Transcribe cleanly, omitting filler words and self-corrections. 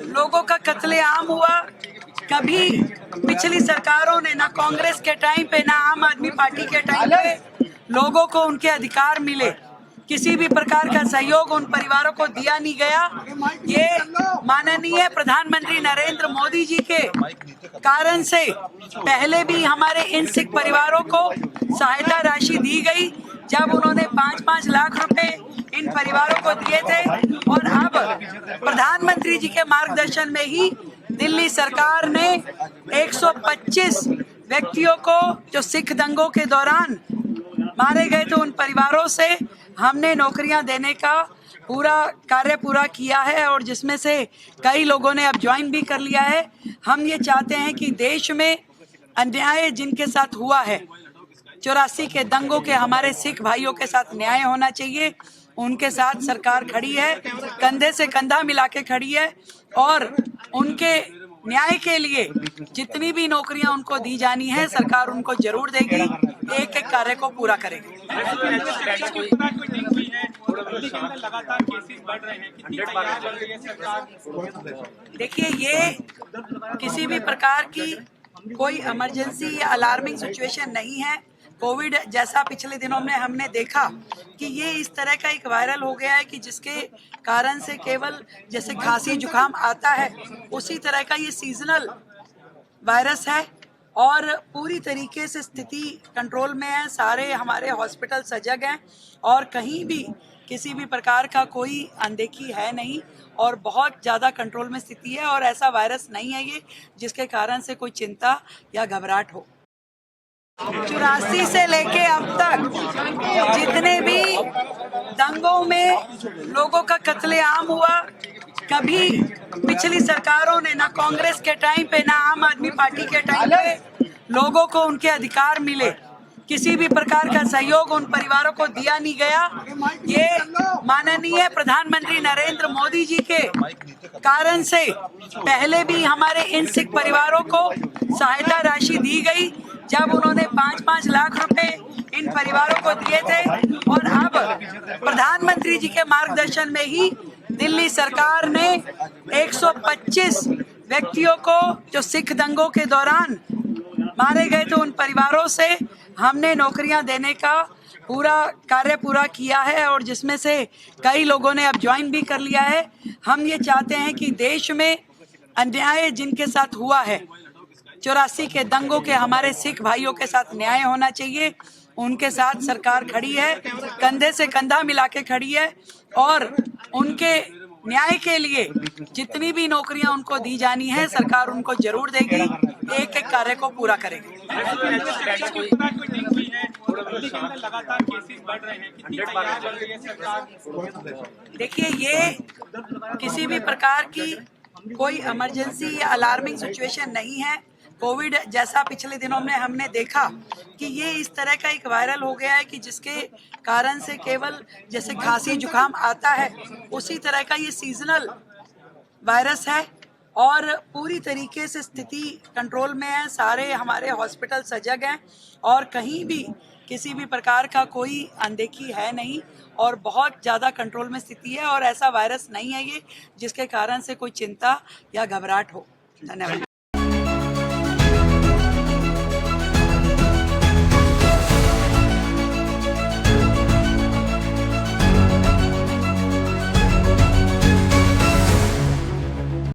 लोगों का कत्लेआम हुआ, कभी पिछली सरकारों ने, ना कांग्रेस के टाइम पे ना आम आदमी पार्टी के टाइम पे लोगों को उनके अधिकार मिले, किसी भी प्रकार का सहयोग उन परिवारों को दिया नहीं गया। ये माननीय प्रधानमंत्री नरेंद्र मोदी जी के कारण से पहले भी हमारे इन सिख परिवारों को सहायता राशि दी गई, जब उन्होंने 5-5 लाख रुपए इन परिवारों को दिए थे। और अब प्रधानमंत्री जी के मार्गदर्शन में ही दिल्ली सरकार ने 125 व्यक्तियों को जो सिख दंगों के दौरान मारे गए थे, उन परिवारों से हमने नौकरियां देने का कार्य पूरा किया है, और जिसमें से कई लोगों ने अब ज्वाइन भी कर लिया है। हम ये चाहते हैं कि देश में अन्याय जिनके साथ हुआ है, 84 के दंगों के हमारे सिख भाइयों के साथ न्याय होना चाहिए। उनके साथ सरकार खड़ी है, कंधे से कंधा मिला के खड़ी है, और उनके न्याय के लिए जितनी भी नौकरियां उनको दी जानी है सरकार उनको जरूर देगी, एक एक कार्य को पूरा करेगी। देखिए, ये किसी भी प्रकार की कोई इमरजेंसी या अलार्मिंग सिचुएशन नहीं है। कोविड जैसा पिछले दिनों में हमने देखा कि ये इस तरह का एक वायरल हो गया है कि जिसके कारण से केवल जैसे खांसी जुकाम आता है, उसी तरह का ये सीजनल वायरस है, और पूरी तरीके से स्थिति कंट्रोल में है। सारे हमारे हॉस्पिटल सजग हैं और कहीं भी किसी भी प्रकार का कोई अनदेखी है नहीं, और बहुत ज़्यादा कंट्रोल में स्थिति है, और ऐसा वायरस नहीं है ये जिसके कारण से कोई चिंता या घबराहट हो। 84 से लेके अब तक जितने भी दंगों में लोगों का कत्लेआम हुआ, कभी पिछली सरकारों ने, ना कांग्रेस के टाइम पे ना आम आदमी पार्टी के टाइम पे लोगों को उनके अधिकार मिले, किसी भी प्रकार का सहयोग उन परिवारों को दिया नहीं गया। ये माननीय प्रधानमंत्री नरेंद्र मोदी जी के कारण से पहले भी हमारे इन सिख परिवारों को सहायता राशि दी गई, जब उन्होंने 5-5 लाख रुपए इन परिवारों को दिए थे। और अब प्रधानमंत्री जी के मार्गदर्शन में ही दिल्ली सरकार ने 125 व्यक्तियों को जो सिख दंगों के दौरान मारे गए थे, उन परिवारों से हमने नौकरियां देने का कार्य पूरा किया है, और जिसमें से कई लोगों ने अब ज्वाइन भी कर लिया है। हम ये चाहते हैं कि देश में अन्याय जिनके साथ हुआ है, 84 के दंगों के हमारे सिख भाइयों के साथ न्याय होना चाहिए। उनके साथ सरकार खड़ी है, कंधे से कंधा मिला के खड़ी है, और उनके न्याय के लिए जितनी भी नौकरियां उनको दी जानी है सरकार उनको जरूर देगी, एक एक कार्य को पूरा करेगी। देखिए, ये किसी भी प्रकार की कोई इमरजेंसी या अलार्मिंग सिचुएशन नहीं है। कोविड जैसा पिछले दिनों में हमने देखा कि ये इस तरह का एक वायरल हो गया है कि जिसके कारण से केवल जैसे खांसी जुकाम आता है, उसी तरह का ये सीजनल वायरस है, और पूरी तरीके से स्थिति कंट्रोल में है। सारे हमारे हॉस्पिटल सजग हैं और कहीं भी किसी भी प्रकार का कोई अनदेखी है नहीं, और बहुत ज़्यादा कंट्रोल में स्थिति है, और ऐसा वायरस नहीं है ये जिसके कारण से कोई चिंता या घबराहट हो। धन्यवाद।